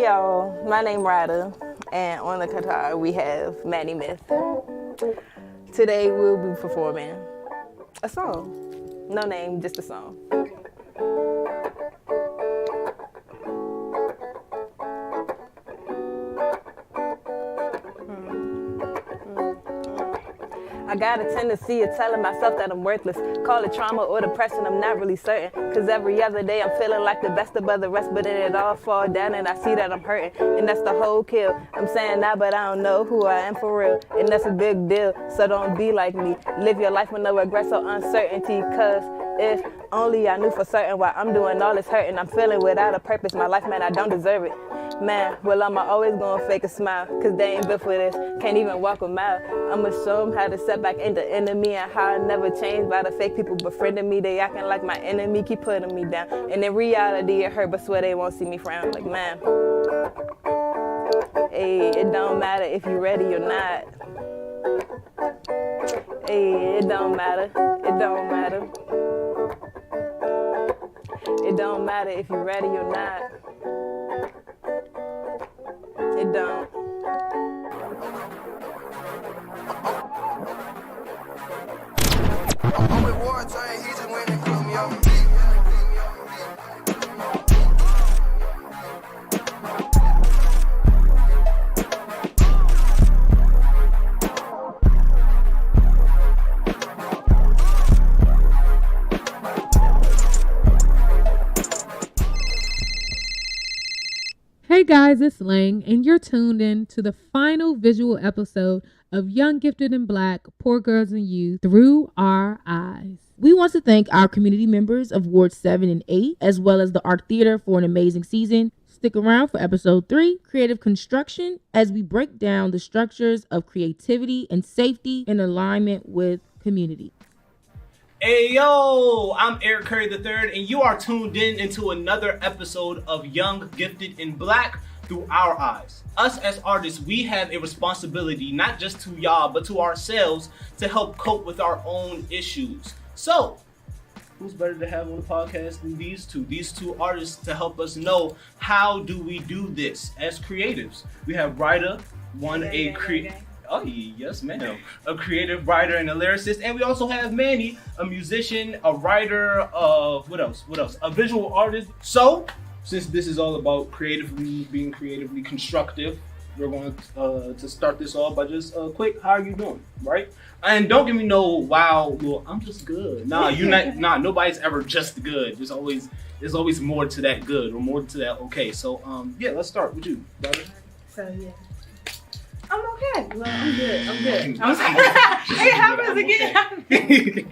Hey y'all, my name RYDAAA, and on the guitar we have Manny Myth. Today we'll be performing a song. No name, just a song. I got a tendency of telling myself that I'm worthless. Call it trauma or depression, I'm not really certain. Cause every other day I'm feeling like the best above the rest, but then it all fall down and I see that I'm hurting. And that's the whole kill. I'm saying that, but I don't know who I am for real. And that's a big deal, so don't be like me. Live your life with no regrets or uncertainty. Cause if only I knew for certain why I'm doing all this hurting. I'm feeling without a purpose, my life, man, I don't deserve it. Man, well, I'ma always gonna fake a smile, cause they ain't built for this, can't even walk a mile. I'ma show them how to set back into enemy and how I never changed by the fake people befriending me. They acting like my enemy, keep putting me down. And in reality, it hurt, but swear they won't see me frown. Like, man, hey, it don't matter if you ready or not. Hey, it don't matter, it don't matter. It don't matter if you're ready or not. It don't. I'm with Wartime, he just went and put me on. Hey guys, it's Lang, and you're tuned in to the final visual episode of Young, Gifted, and Black, Poor Girls and Youth Through Our Eyes. We want to thank our community members of Wards 7 and 8, as well as the Art Theater for an amazing season. Stick around for episode 3, Creative Construction, as we break down the structures of creativity and safety in alignment with community. Hey yo, I'm Eric Curry III, and you are tuned in into another episode of Young, Gifted, and Black Through Our Eyes. Us as artists, we have a responsibility not just to y'all, but to ourselves to help cope with our own issues. So, who's better to have on the podcast than these two artists to help us know how do we do this as creatives? We have RYDAAA, Oh, yes, ma'am. A creative writer and a lyricist. And we also have Manny, a musician, a writer, what else? A visual artist. So, since this is all about being creatively constructive, we're going to start this off by just a quick, how are you doing, right? And don't give me no, wow, well, I'm just good. Nah, nobody's ever just good. There's always more to that good or more to that okay. So, yeah, let's start with you, brother. So, yeah. I'm okay. Well, I'm good. I'm sorry. It happens again.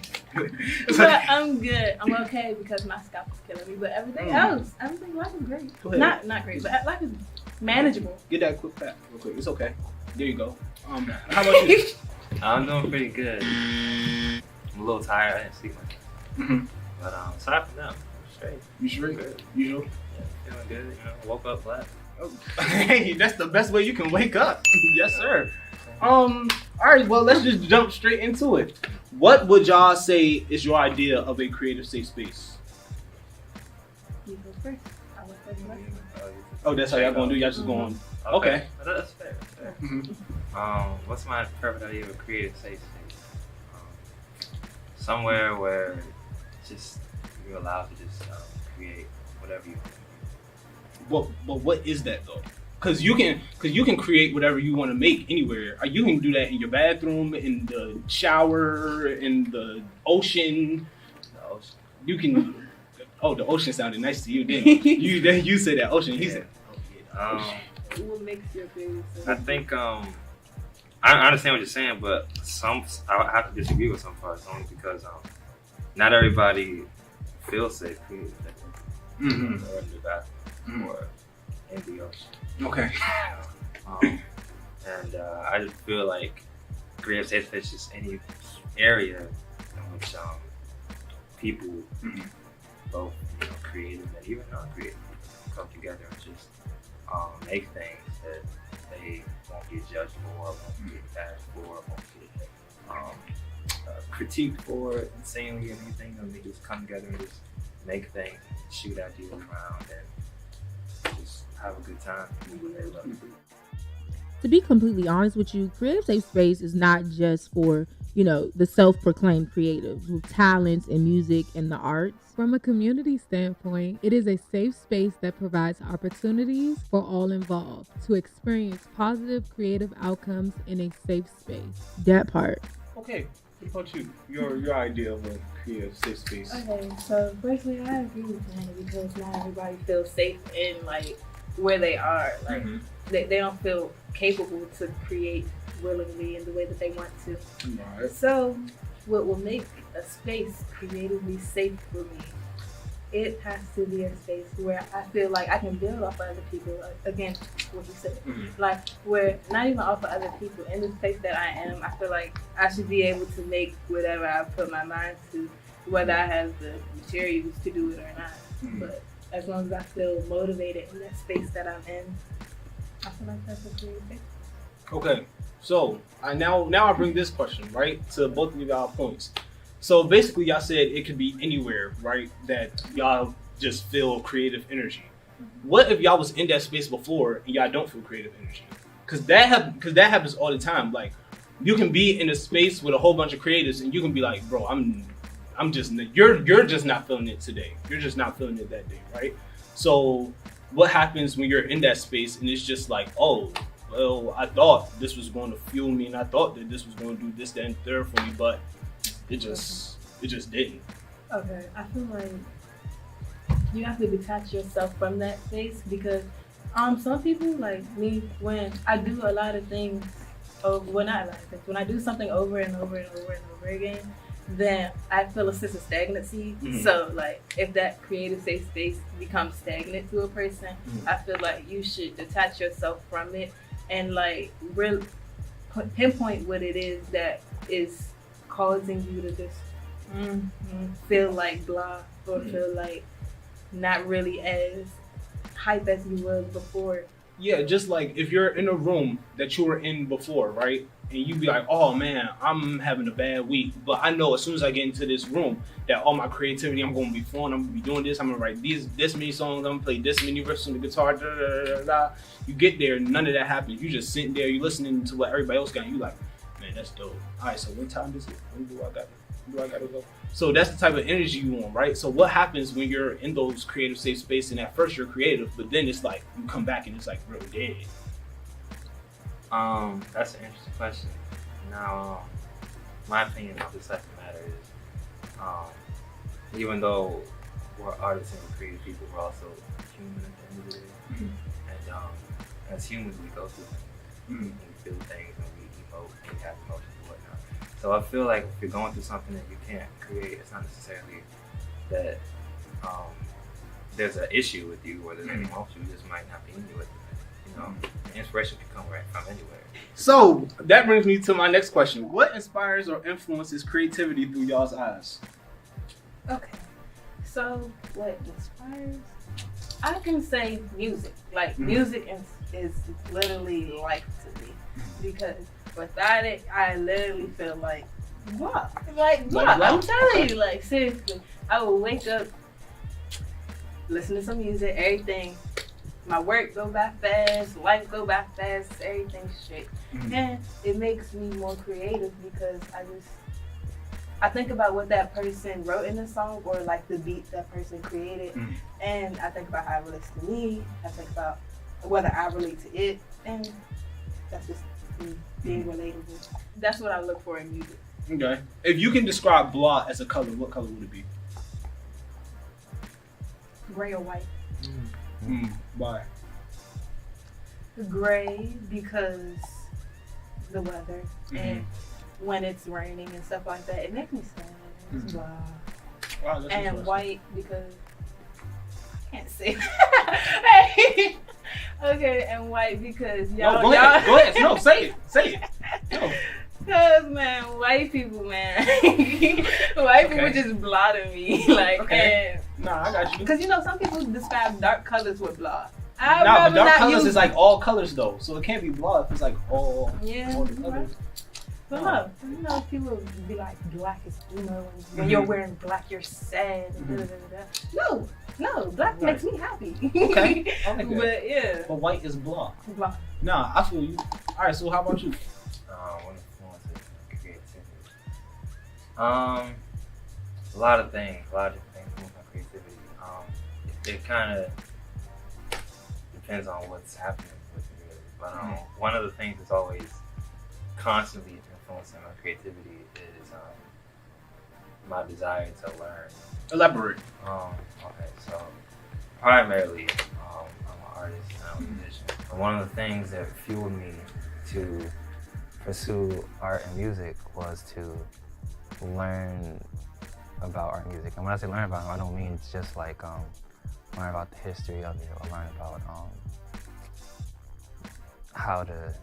But I'm good. I'm okay because my scalp is killing me. But everything else, life is great. Not great, but life is manageable. Get that quick clap real quick. It's okay. There you go. How about you? I'm doing pretty good. I'm a little tired. I didn't sleep much. But aside from that, I'm straight. You straight? Good. You sure? Yeah, feeling good. You know, woke up black. Hey, that's the best way you can wake up. Yes, sir. All right, well, let's just jump straight into it. What would y'all say is your idea of a creative safe space? You go first. I will say first. Oh, that's how y'all gonna do? Y'all just going, okay. That's fair. What's my perfect idea of a creative safe space? Somewhere where just you're allowed to just create whatever you want. But what is that though? Because you can create whatever you want to make anywhere. You can do that in your bathroom, in the shower, in the ocean. The ocean. You can. Oh, the ocean sounded nice to you, didn't it? You said that ocean. He said. What makes your favorite? I think I understand what you're saying, but I have to disagree with some parts only because not everybody feels safe or in the bathroom or in the ocean. Okay. I just feel like creative safe space is just any area in which people, both creative and even non-creative, come together and just make things that they won't get judged for, won't get bashed for, won't get critiqued for insanely or anything. And they just come together and just make things, shoot ideas around, and just have a good time. To be completely honest with you, Creative Safe Space is not just for, the self-proclaimed creatives with talents in music and the arts. From a community standpoint, it is a safe space that provides opportunities for all involved to experience positive creative outcomes in a safe space. That part. Okay, what about you? Your idea of a creative safe space? Okay, so personally, I agree with Manny because not everybody feels safe in like where they are. Like they don't feel capable to create willingly in the way that they want to. Right. So, what will make a space creatively safe for me? It has to be a space where I feel like I can build off of other people. Again, what you said, like where not even off of other people. In the space that I am, I feel like I should be able to make whatever I put my mind to, whether I have the materials to do it or not. But as long as I feel motivated in that space that I'm in, I feel like that's a creative space. Okay, so now I bring this question right to both of y'all points. So basically, y'all said it could be anywhere, right? That y'all just feel creative energy. What if y'all was in that space before and y'all don't feel creative energy? Because that happens all the time. Like you can be in a space with a whole bunch of creatives and you can be like, bro, you're just not feeling it today. You're just not feeling it that day, right? So what happens when you're in that space and it's just like, oh, well, I thought this was going to fuel me and I thought that this was going to do this, that, and third for me, but it just didn't. Okay, I feel like you have to detach yourself from that space because some people like me, when I do a lot of things, when I do something over and over and over and over again, then I feel a sense of stagnancy. So like if that creative safe space becomes stagnant to a person, I feel like you should detach yourself from it and like really pinpoint what it is that is causing you to just feel like blah or feel like not really as hype as you was before. Yeah, just like if you're in a room that you were in before, right? And you be like, oh man, I'm having a bad week. But I know as soon as I get into this room that all my creativity, I'm going to be flowing, I'm going to be doing this, I'm going to write this many songs, I'm going to play this many riffs on the guitar, da, da, da, da, da. You get there, none of that happens. You just sitting there, you listening to what everybody else got, and you like, man, that's dope. All right, so what time is it? When do I got to go? So that's the type of energy you want, right? So what happens when you're in those creative safe space and at first you're creative, but then it's like you come back and it's like real dead? That's an interesting question. Now, my opinion on this type of matter is, even though we're artists and creative people, we're also human at the end of the day. And as humans, we go through things, we feel things, and we emote, and we have emotions and whatnot. So I feel like if you're going through something that you can't create, it's not necessarily that there's an issue with you or there's any emotion. You just might not be into it. The inspiration can come right from anywhere. So that brings me to my next question. What inspires or influences creativity through y'all's eyes? Okay, so what inspires? I can say music. Like music is literally life to me because without it, I literally feel like blah. Like blah. I'm telling you, like seriously, I will wake up, listen to some music, everything. My work go by fast, life go by fast, everything's straight. And it makes me more creative because I think about what that person wrote in the song or like the beat that person created. And I think about how it relates to me. I think about whether I relate to it. And that's just me being relatable. That's what I look for in music. Okay. If you can describe blah as a color, what color would it be? Gray or white. Why? Gray because the weather and when it's raining and stuff like that, it makes me sad. It's blah. Wow, and white because I can't say that. Okay, and white because y'all. Go ahead. No, say it. No. Cause man, white people, man, people just blah to me, like. Okay. Nah, I got you. Cause some people describe dark colors with blah. But dark colors is like all colors though, so it can't be blah if it's like all the colors. But no, you know, people be like, black is emo, and when you're wearing black, you're sad. And No, black makes me happy. Okay, I like that. But yeah, But white is blah. black. Nah, I feel you. All right, so how about you? What influences my creativity? A lot of things influence my creativity. It kind of depends on what's happening with it, really. But one of the things that's always constantly influencing my creativity is my desire to learn. Elaborate. Okay, so primarily, I'm an artist and I'm a musician. And one of the things that fueled me to pursue art and music was to learn about art and music. And when I say learn about it, I don't mean just like learn about the history of it or learn about how to,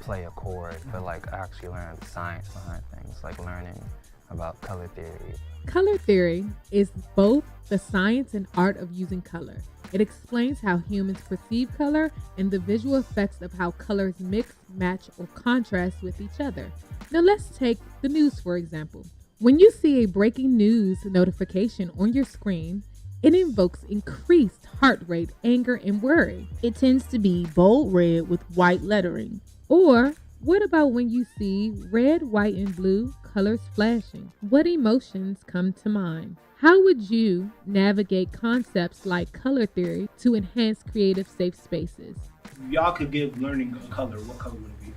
play a chord, but like actually learn the science behind things, like learning about color theory. Color theory is both the science and art of using color. It explains how humans perceive color and the visual effects of how colors mix, match, or contrast with each other. Now let's take the news, for example. When you see a breaking news notification on your screen, it invokes increased heart rate, anger, and worry. It tends to be bold red with white lettering. Or what about when you see red, white, and blue colors flashing? What emotions come to mind? How would you navigate concepts like color theory to enhance creative safe spaces? If y'all could give learning a color, what color would it be?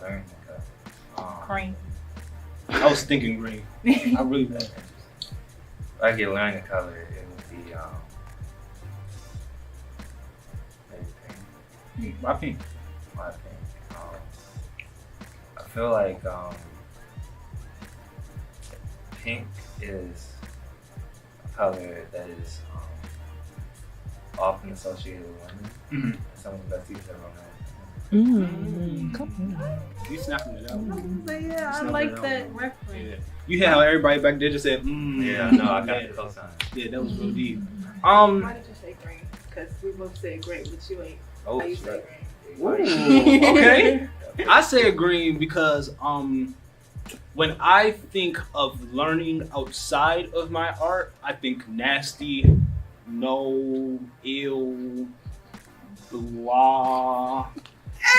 Learning color. Cream. I was thinking green. I really was. If I could learn the color, it would be maybe pink. Why pink? My pink. I feel like pink is a color that is often associated with women. Some of the best teachers ever known. You snapping it out. But yeah, I like that reference. Yeah. You hear how everybody back there just said, Yeah, no, I got the cosign. Yeah, that was real deep. Why did you say green? Because we both said great, but you ain't. Oh, How you shit. say Ooh, okay. I say green because when I think of learning outside of my art, I think nasty, no, ill, blah.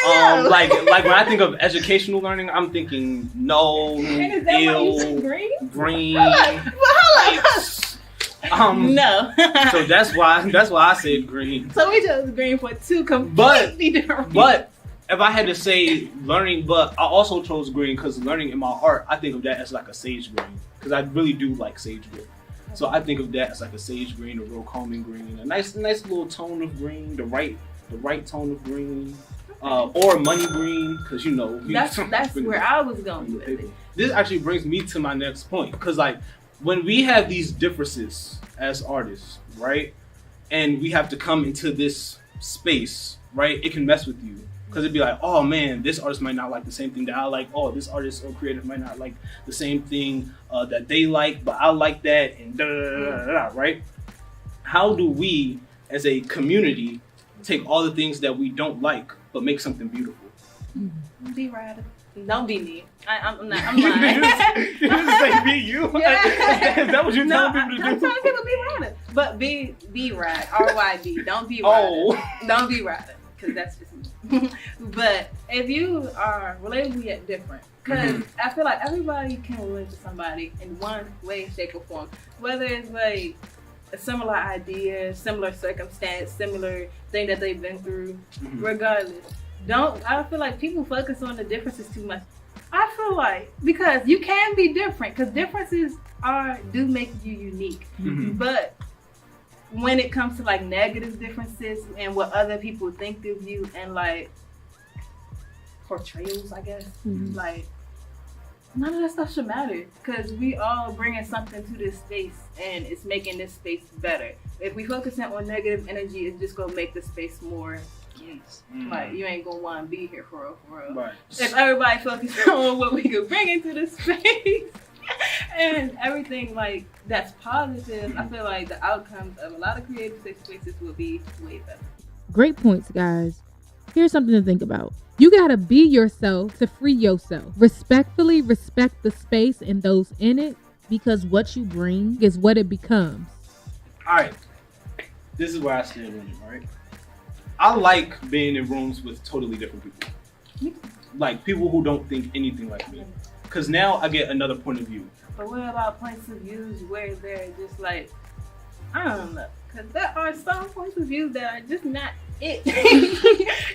Like when I think of educational learning, I'm thinking no, And is that why you ill, said green? green. No. So that's why I said green. So we chose green for two completely different reasons. But if I had to say learning, but I also chose green because learning in my art, I think of that as like a sage green because I really do like sage green. So I think of that as like a sage green, a real calming green, a nice little tone of green, the right tone of green, or money green because that's where I was going with it. This actually brings me to my next point because like when we have these differences as artists, right, and we have to come into this space, right, it can mess with you. Because it'd be like, oh man, this artist might not like the same thing that I like. Oh, this artist or creative might not like the same thing that they like, but I like that, and da da da da da, right? How do we, as a community, take all the things that we don't like, but make something beautiful? Be radical. Don't be me. I'm not. I'm lying. You didn't say be you? Yeah. Is that what you're telling people to do? I'm telling people be radical. But be rad. RYD. Don't be radical. Oh. Don't be radical. Because that's just me. But if you are related yet different, because I feel like everybody can relate to somebody in one way, shape, or form. Whether it's like a similar idea, similar circumstance, similar thing that they've been through, regardless. I feel like people focus on the differences too much. I feel like, because you can be different, because differences do make you unique. But when it comes to like negative differences and what other people think of you and like portrayals, I guess, like none of that stuff should matter because we all bringing something to this space and it's making this space better. If we focus on negative energy, it's just gonna make the space more like you ain't gonna want to be here for real. Right. If everybody focuses on what we could bring into the space and everything like that's positive, I feel like the outcomes of a lot of creative spaces will be way better. Great points, guys. Here's something to think about. You gotta be yourself to free yourself. Respectfully respect the space and those in it, because what you bring is what it becomes. All right, this is where I stand on it, right? I like being in rooms with totally different people. Like people who don't think anything like me. Because now I get another point of view. But what about points of views where they're just like, I don't know. Because there are some points of view that are just not it.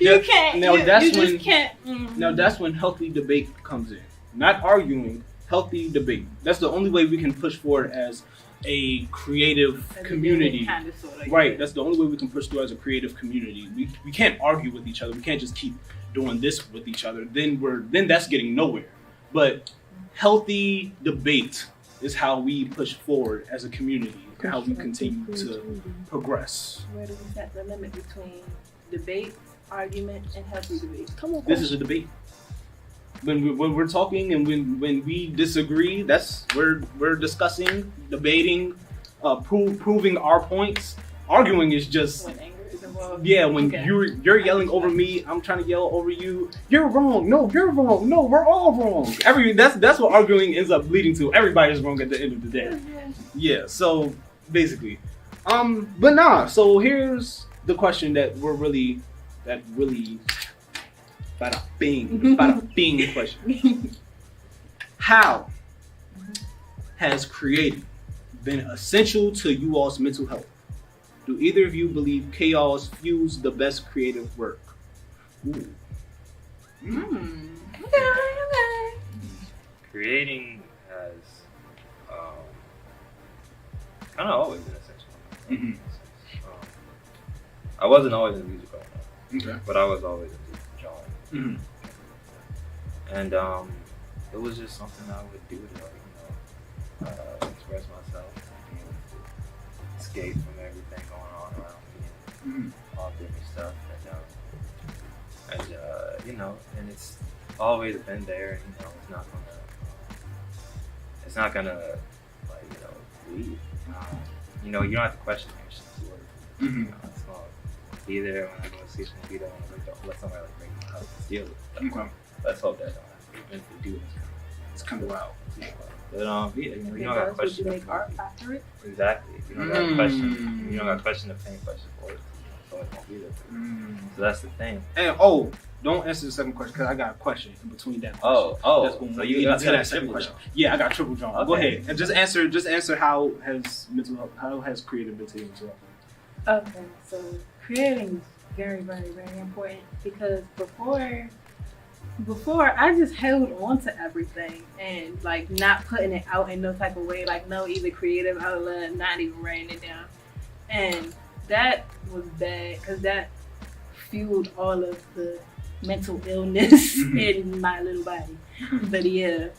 You can't. Now just can't. Now that's when healthy debate comes in. Not arguing, healthy debate. That's the only way we can push forward as a creative community. Kind of, sort of, Right, yeah. that's the only way we can push through as a creative community. We can't argue with each other. We can't just keep doing this with each other. Then that's getting nowhere. But healthy debate is how we push forward as a community, how we continue to progress. Where do we set the limit between debate, argument, and healthy debate? Come on. This is a debate. When we're talking and when we disagree, that's we're discussing, debating, proving our points. Arguing is just When anger is involved. yeah. When Okay. you're yelling over me, I'm trying to yell over you. You're wrong. No, you're wrong. No, we're all wrong. That's what arguing ends up leading to. Everybody's wrong at the end of the day. Yeah. So basically, but nah. So here's the question that really. Bada bing question. How has creating been essential to you all's mental health? Do either of you believe chaos fuels the best creative work? Ooh. Okay. Creating has kind of always been essential. Mhm. I wasn't always in music growing up, Okay. but I was always in music drawing. Mhm. And it was just something I would do to, express myself, be able to escape from everything going on around me, and all different stuff. And it's always been there. It's not gonna leave. You don't have to question your sense of it's gonna be there when I go to sleep. It's gonna be there when I wake up. Let somebody break my house and steal it. Okay. Let's hope that don't have to eventually do this. It's kind of wild. But you don't got to Would question. you make art after it? Exactly. You don't got to question. You don't got to question the same question for it. So it won't be there. So that's the thing. And don't answer the second question because I got a question in between that. Oh. That's going So to you lead got to that a second triple question. jump. Yeah, I got triple jump. Okay. Go ahead and just answer how has creative been to your mental health? Okay, so creating is very, very, very important because before I just held on to everything and like not putting it out in no type of way, like no either creative outlet, not even writing it down. And that was bad because that fueled all of the mental illness in my little body. But yeah,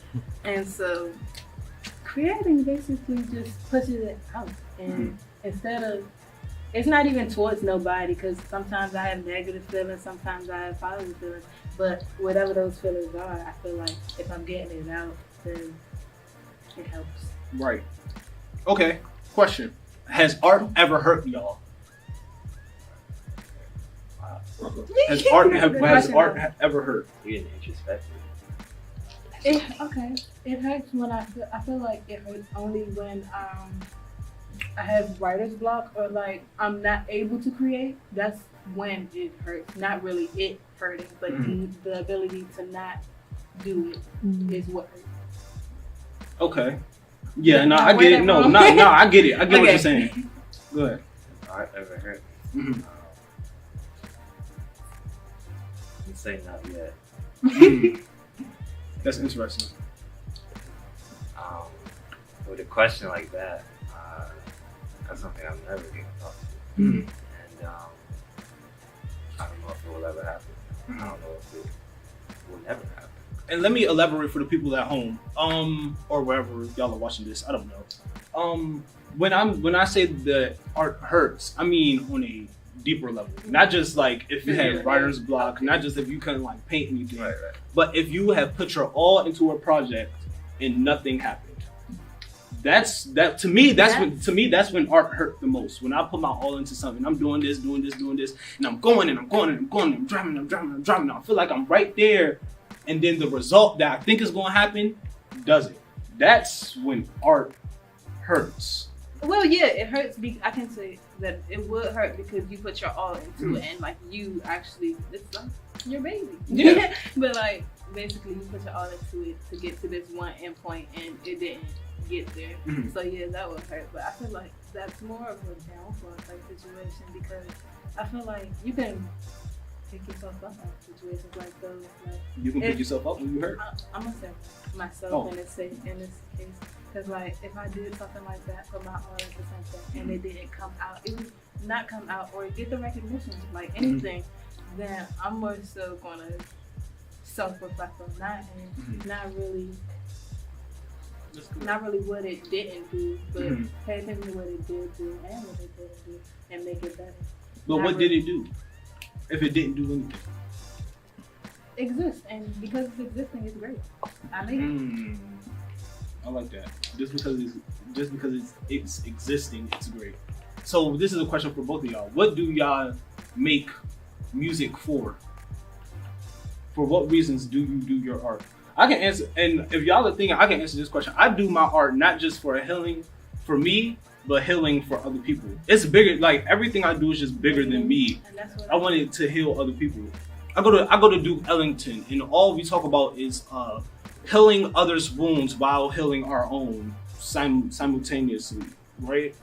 and so creating basically just pushes it out and instead of, it's not even towards nobody because sometimes I have negative feelings, sometimes I have positive feelings, but whatever those feelings are, I feel like if I'm getting it out, then it helps. Right. Okay. Question: has art ever hurt y'all? Has art ever hurt? You didn't introspect It hurts when I feel like it hurts only when I have writer's block or like I'm not able to create. That's when it hurts. Not really it hurting, but the ability to not do it is what hurts. Okay. Yeah. No, I get it. No, I get it. I get what you're saying. Go ahead. Art ever hurt? You say not yet. That's interesting. With a question like that, that's something I've never given thought to. And I don't know if it will ever happen. I don't know if it will never happen. And let me elaborate for the people at home, or wherever y'all are watching this. I don't know. When I say that art hurts, I mean on a deeper level. Not just like if you had writer's block, not just if you couldn't like paint anything, but if you have put your all into a project and nothing happened, that to me. That's when art hurt the most. When I put my all into something, I'm doing this, and I'm going and I'm driving. I feel like I'm right there, and then the result that I think is going to happen doesn't. That's when art hurts. Well, yeah, it hurts. I can say that it would hurt because you put your all into it, and like you actually, it's like your baby. Yeah. But like basically, you put your all into it to get to this one end point, and it didn't get there. So yeah, that would hurt. But I feel like that's more of a downfall type situation because I feel like you can pick yourself up out of situations like those. Like You can pick yourself up when you hurt. I'm gonna say myself in this case. Because like if I did something like that, put my all into something and it didn't come out, it would not come out or get the recognition like anything, then I'm more so gonna self-reflect on that and not really what it didn't do, but pay attention to what it did do and what it didn't do and make it better. But what did it do? If it didn't do anything? Exist, and because it's existing, it's great. I like it. I like that. Just because it's existing, it's great. So this is a question for both of y'all. What do y'all make music for? For what reasons do you do your art? I can answer, and if y'all are thinking, I can answer this question. I do my art not just for healing for me, but healing for other people. It's bigger. Like everything I do is just bigger than me. I want it to heal other people. I go to Duke Ellington, and all we talk about is healing others' wounds while healing our own simultaneously, right?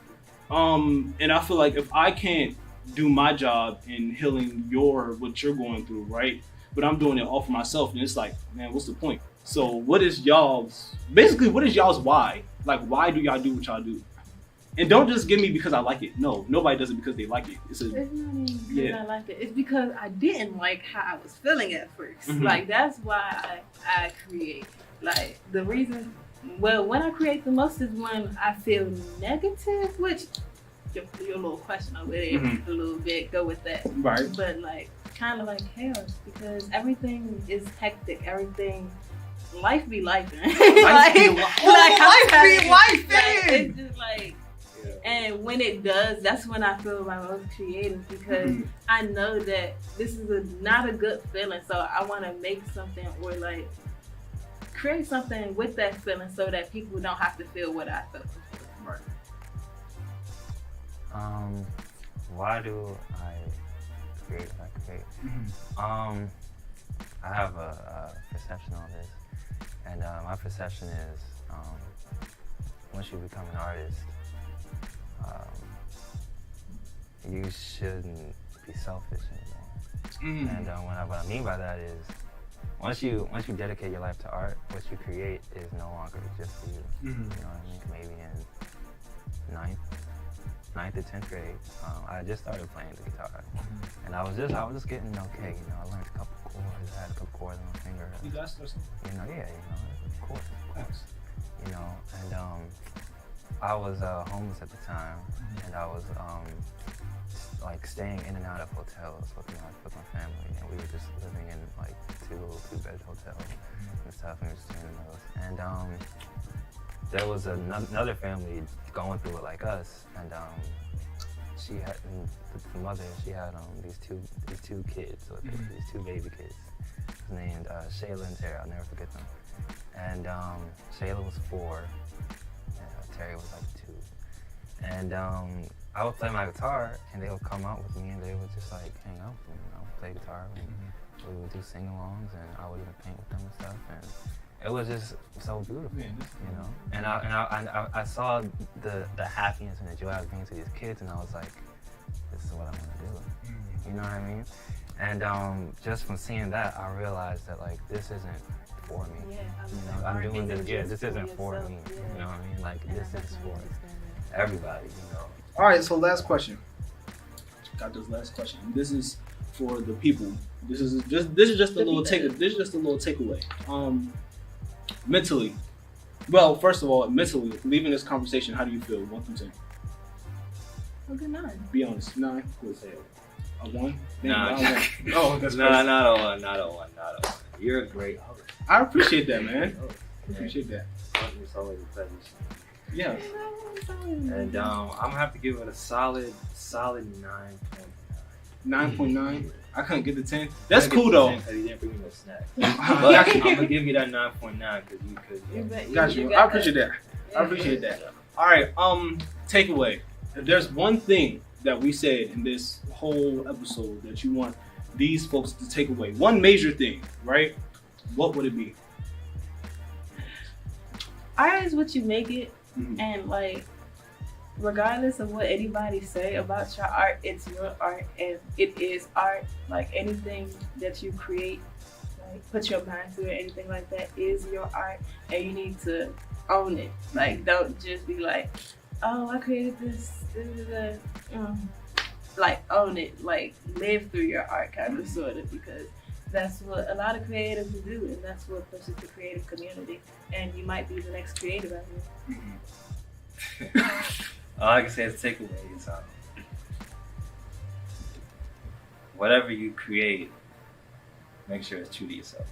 And I feel like if I can't do my job in healing what you're going through, right? But I'm doing it all for myself, and it's like, man, what's the point? So what is y'all's why? Like, why do y'all do what y'all do? And don't just give me because I like it. No, nobody does it because they like it. It's not even because I liked it. It's because I didn't like how I was feeling at first. Like, that's why I create. Like, the reason, well, when I create the most is when I feel negative, which your little question over there a little bit, go with that. Right. But, like, kind of like chaos because everything is hectic. Everything, life be life. Life be life. It's just like, and when it does, that's when I feel my most creative because I know that this is not a good feeling. So I want to make something or like create something with that feeling so that people don't have to feel what I felt. Right. Why do I create what I create? I have a perception on this, and my perception is once you become an artist, you shouldn't be selfish anymore. And what I mean by that is once you dedicate your life to art, what you create is no longer just for you. You know what I mean? Maybe in ninth or 10th grade, I just started playing the guitar, and I was just getting okay. You know, I learned a couple chords. I had a couple chords on my finger. You got something? You know, of course. You know, and I was homeless at the time, and I was like staying in and out of hotels with my family, and we were just living in like two-bed hotels and stuff, and we were just staying in those. And there was another family going through it like us, and she had the mother. She had these two kids, so these two baby kids, named Shayla and Terry. I'll never forget them. And Shayla was 4, and Terry was like 2. And I would play my guitar, and they would come out with me, and they would just like hang out with me, you know, play guitar, and we would do sing-alongs, and I would even paint with them and stuff. And it was just so beautiful, you know. And I saw the happiness and the joy I was bringing to these kids, and I was like, this is what I want to do. You know what I mean? And just from seeing that, I realized that like this isn't for me. You know, I'm doing this. Yeah, this isn't for me. You know what I mean? Like this is for everybody. You know. All right. So last question. Got this last question. This is for the people. This is just a little takeaway. Mentally. Well, first of all, mentally, leaving this conversation, how do you feel? 1 through 10. A good 9. Be honest. 9. Good. A 1? No. Oh, that's not a 1. You're a great host. I appreciate that, man. Appreciate that. It's always a pleasure. Yeah. And I'm gonna have to give it a solid 9.9. 9.9. I couldn't get the 10. That's cool though. Because he didn't bring me no snack. But I'm gonna give you that 9.9 because you could. Got you. I appreciate that. I appreciate that. All right. Takeaway. If there's one thing that we said in this whole episode that you want these folks to take away, one major thing, right? What would it be? Art is what you make it, Mhm. and like, regardless of what anybody say about your art, it's your art, and it is art. Like anything that you create, like put your mind to it, anything like that is your art, and you need to own it. Like, don't just be like, oh, I created this. Like, own it. Like, live through your art, kind of, sort of, because that's what a lot of creatives do, and that's what pushes the creative community. And you might be the next creative out here. All I can say as a takeaway is whatever you create, make sure it's true to yourself.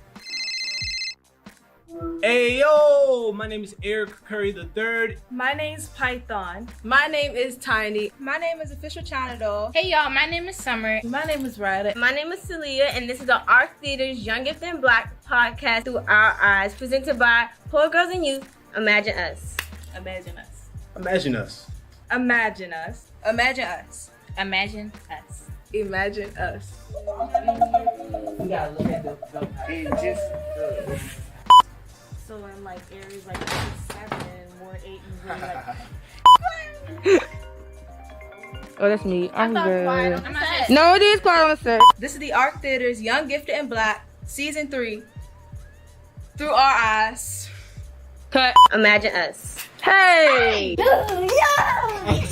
Hey yo, my name is Eric Curry III. My name's Python. My name is Tiny. My name is Official China Doll. Hey y'all, my name is Summer. My name is RYDAAA. My name is Celia, and this is the ARC Theater's Young Gifted and Black podcast through our eyes, presented by Poor Girls and Youth. Imagine us. Imagine us. Imagine us. Imagine us. Imagine us. Imagine us. Imagine us. You gotta look at the So in like areas like 7 and more 8 and like Oh, that's me. I'm good. I'm not saying. No, it is quiet on the set. This is the ARC Theater's Young Gifted and Black, Season 3. Through our eyes. Cut. Imagine us. Hey! Yeah!